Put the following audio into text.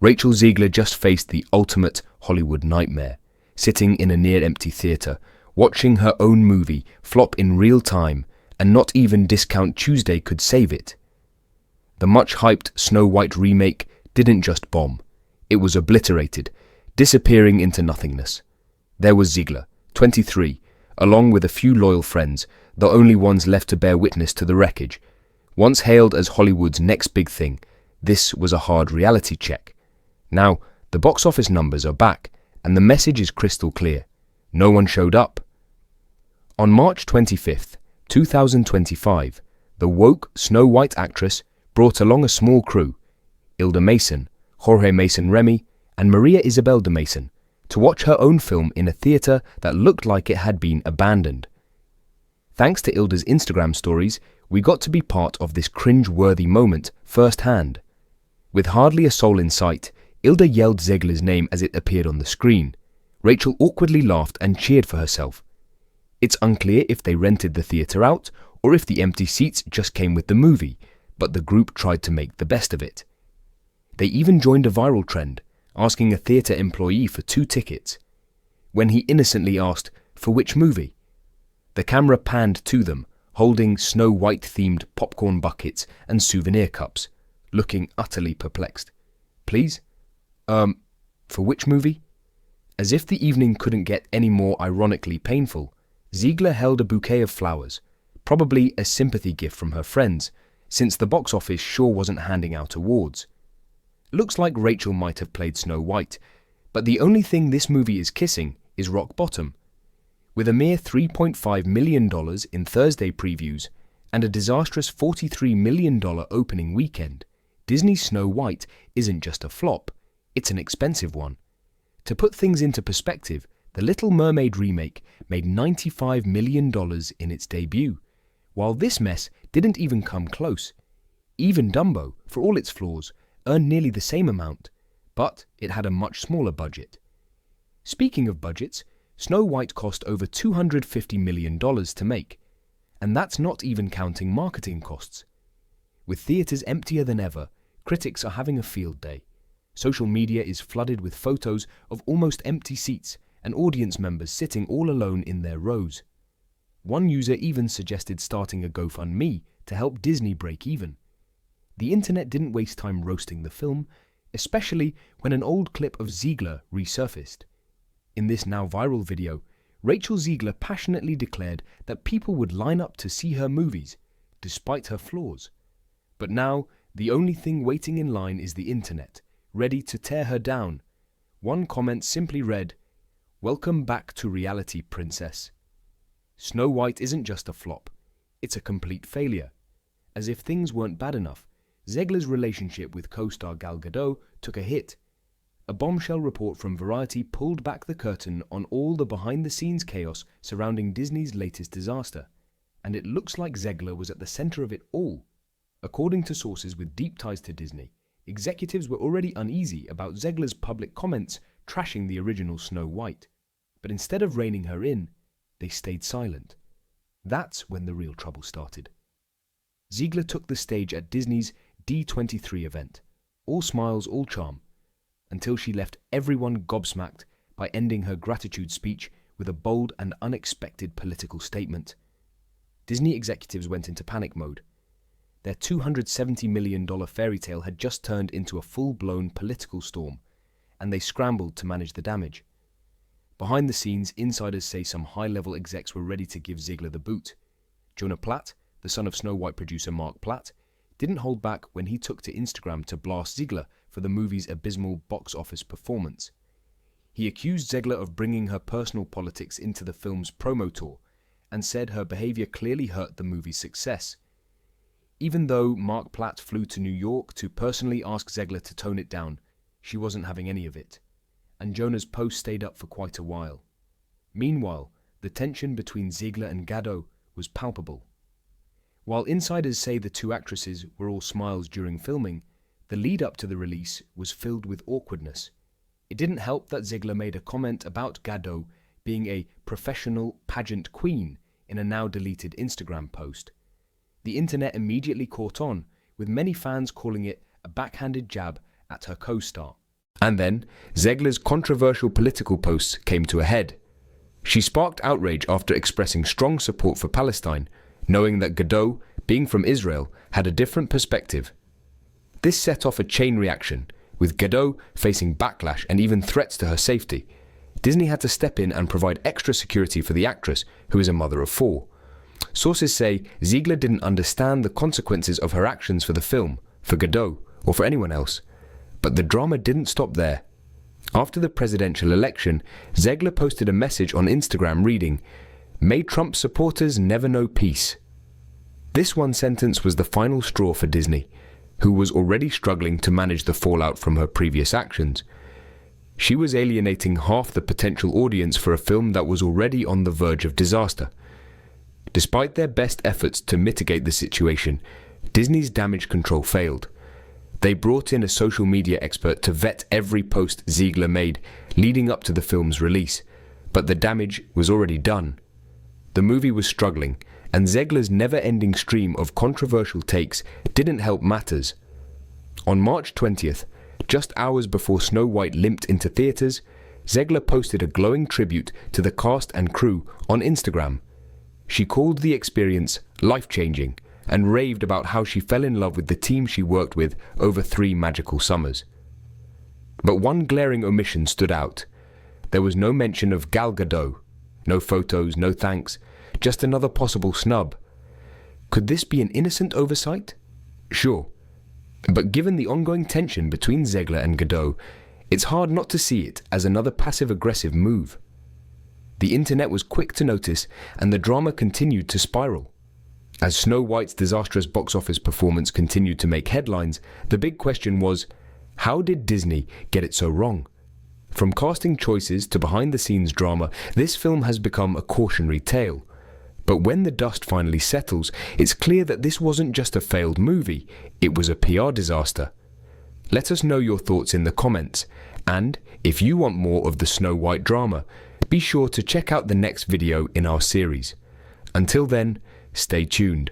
Rachel Zegler just faced the ultimate Hollywood nightmare, sitting in a near-empty theatre, watching her own movie flop in real time, and not even Discount Tuesday could save it. The much-hyped Snow White remake didn't just bomb. It was obliterated, disappearing into nothingness. There was Zegler, 23, along with a few loyal friends, the only ones left to bear witness to the wreckage. Once hailed as Hollywood's next big thing, this was a hard reality check. Now, the box office numbers are back, and the message is crystal clear. No one showed up. On March 25th, 2025, the woke Snow White actress brought along a small crew, Ilda Mason, Jorge Mason Remy, and Maria Isabel de Mason, to watch her own film in a theatre that looked like it had been abandoned. Thanks to Ilda's Instagram stories, we got to be part of this cringe-worthy moment firsthand. With hardly a soul in sight, Ilda yelled Zegler's name as it appeared on the screen. Rachel awkwardly laughed and cheered for herself. It's unclear if they rented the theatre out or if the empty seats just came with the movie, but the group tried to make the best of it. They even joined a viral trend, asking a theatre employee for 2 tickets. When he innocently asked, "For which movie?" the camera panned to them, holding Snow White-themed popcorn buckets and souvenir cups, looking utterly perplexed. "Please? For which movie?" As if the evening couldn't get any more ironically painful, Zegler held a bouquet of flowers, probably a sympathy gift from her friends, since the box office sure wasn't handing out awards. Looks like Rachel might have played Snow White, but the only thing this movie is kissing is rock bottom. With a mere $3.5 million in Thursday previews and a disastrous $43 million opening weekend, Disney's Snow White isn't just a flop, it's an expensive one. To put things into perspective, The Little Mermaid remake made $95 million in its debut, while this mess didn't even come close. Even Dumbo, for all its flaws, earned nearly the same amount, but it had a much smaller budget. Speaking of budgets, Snow White cost over $250 million to make, and that's not even counting marketing costs. With theatres emptier than ever, critics are having a field day. Social media is flooded with photos of almost empty seats and audience members sitting all alone in their rows. One user even suggested starting a GoFundMe to help Disney break even. The internet didn't waste time roasting the film, especially when an old clip of Zegler resurfaced. In this now viral video, Rachel Zegler passionately declared that people would line up to see her movies, despite her flaws. But now, the only thing waiting in line is the internet, ready to tear her down. One comment simply read, "Welcome back to reality, princess." Snow White isn't just a flop, it's a complete failure. As if things weren't bad enough, Zegler's relationship with co-star Gal Gadot took a hit. A bombshell report from Variety pulled back the curtain on all the behind-the-scenes chaos surrounding Disney's latest disaster, and it looks like Zegler was at the center of it all. According to sources with deep ties to Disney, executives were already uneasy about Zegler's public comments trashing the original Snow White, but instead of reining her in, they stayed silent. That's when the real trouble started. Zegler took the stage at Disney's D23 event, all smiles, all charm, until she left everyone gobsmacked by ending her gratitude speech with a bold and unexpected political statement. Disney executives went into panic mode. Their $270 million fairy tale had just turned into a full-blown political storm, and they scrambled to manage the damage. Behind the scenes, insiders say some high-level execs were ready to give Zegler the boot. Jonah Platt, the son of Snow White producer Mark Platt, didn't hold back when he took to Instagram to blast Zegler for the movie's abysmal box office performance. He accused Zegler of bringing her personal politics into the film's promo tour and said her behavior clearly hurt the movie's success. Even though Mark Platt flew to New York to personally ask Zegler to tone it down, she wasn't having any of it, and Jonah's post stayed up for quite a while. Meanwhile, the tension between Zegler and Gadot was palpable. While insiders say the two actresses were all smiles during filming, the lead-up to the release was filled with awkwardness. It didn't help that Zegler made a comment about Gadot being a professional pageant queen in a now-deleted Instagram post. The internet immediately caught on, with many fans calling it a backhanded jab at her co-star. And then, Zegler's controversial political posts came to a head. She sparked outrage after expressing strong support for Palestine, knowing that Gadot, being from Israel, had a different perspective. This set off a chain reaction, with Gadot facing backlash and even threats to her safety. Disney had to step in and provide extra security for the actress, who is a mother of 4. Sources say Zegler didn't understand the consequences of her actions for the film, for Gadot, or for anyone else. But the drama didn't stop there. After the presidential election, Zegler posted a message on Instagram reading, "May Trump supporters never know peace." This one sentence was the final straw for Disney, who was already struggling to manage the fallout from her previous actions. She was alienating half the potential audience for a film that was already on the verge of disaster. Despite their best efforts to mitigate the situation, Disney's damage control failed. They brought in a social media expert to vet every post Zegler made leading up to the film's release, but the damage was already done. The movie was struggling, and Zegler's never-ending stream of controversial takes didn't help matters. On March 20th, just hours before Snow White limped into theaters, Zegler posted a glowing tribute to the cast and crew on Instagram. She called the experience life-changing and raved about how she fell in love with the team she worked with over 3 magical summers. But one glaring omission stood out. There was no mention of Gal Gadot. No photos, no thanks, just another possible snub. Could this be an innocent oversight? Sure. But given the ongoing tension between Zegler and Gadot, it's hard not to see it as another passive-aggressive move. The internet was quick to notice, and the drama continued to spiral. As Snow White's disastrous box office performance continued to make headlines, the big question was, how did Disney get it so wrong? From casting choices to behind-the-scenes drama, this film has become a cautionary tale. But when the dust finally settles, it's clear that this wasn't just a failed movie, it was a PR disaster. Let us know your thoughts in the comments, and if you want more of the Snow White drama, be sure to check out the next video in our series. Until then, stay tuned.